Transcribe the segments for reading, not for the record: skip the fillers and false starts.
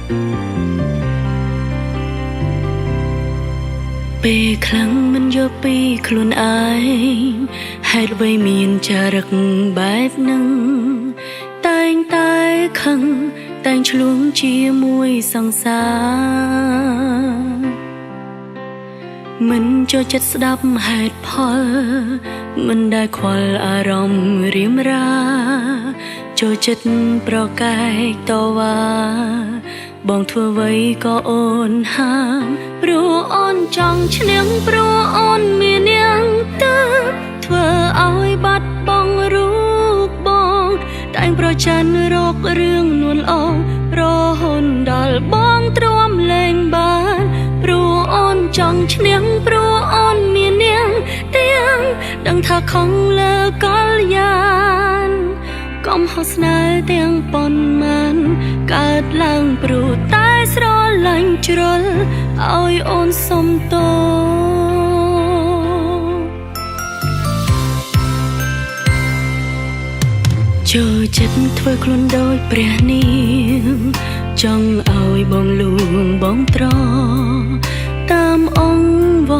ពេលខ្លាំងមិនយកពីខ្លួនឯងហេតុអ្វីមានចរិតបែបហ្នឹងតែងតែខឹងតែងឆ្លងជាមួយសង្សារមិនចូលចិត្តស្ដាប់ហេតុផលមិនដែលខ្វល់អារម្មណ៍រៀមរាចូលចិត្តប្រកែកតវ៉ាបងធ្វើអ្វីក៏អូនហាមព្រោះអូនចង់ឈ្នះព្រោះអូនមាននាងទៅធ្វើឲ្យបាត់បង់រូបបងតែងប្រច័ណ្ឌរករឿងនួនអងរហូតដល់បងទ្រាំលែងបានព្រោះអូនចង់ឈ្នះព្រោះអូនមាននាងទាំងដឹងថាខំលើកលយានកុំហៅស្នេហ៍ទាំងប៉ុន្មានកើតឡើងព្រោះតែស្រឡាញ់ជ្រុលឲ្យអូនសុំទោចូលចិត្តធ្វើខ្លួនដូចព្រះនាងចង់ឲ្យបងលួងបងត្រតាមអង្គវ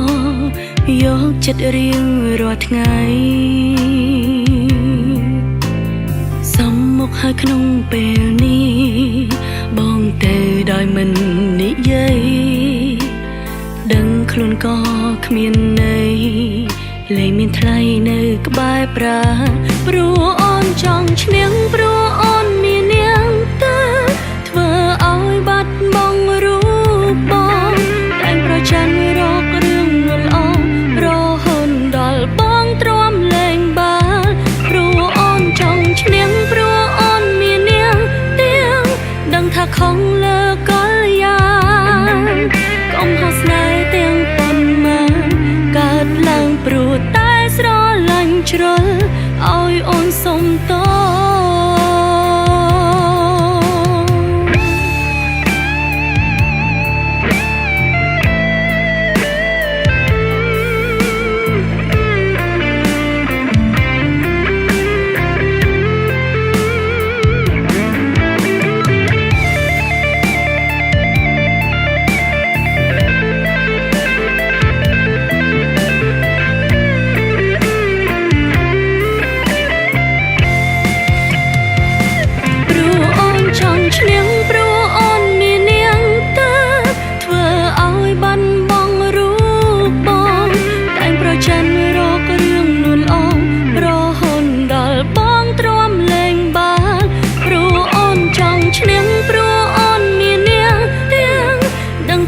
យកចិត្តរៀងរាល់ថ្ងៃសំមុខហើយក្នុងពេលនេះបងទៅដោយមិននិយាយដឹងខ្លួនក៏គ្មានន័យលែងមានថ្លៃនៅក្បែរប្រាព្រោះអូនចង់ឈ្នះព្រោះអូនមាននាងទៅធ្វើឲ្យបាត់បង់រូបបងតែងប្រច័ណ្ឌរករឿងនួនអងរហូតដល់បងទ្រាំលែងបានព្រោះអូនចង់ឈ្នះព្រោះអូនមាននាងទាំងដឹងថាខំលើកលយានកុំហៅស្នេហ៍ទាំងប៉ុន្មានកើតឡើងព្រោះតែស្រឡាញ់ជ្រុលឲ្យអូនសុំទោ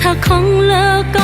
ថាខំលើក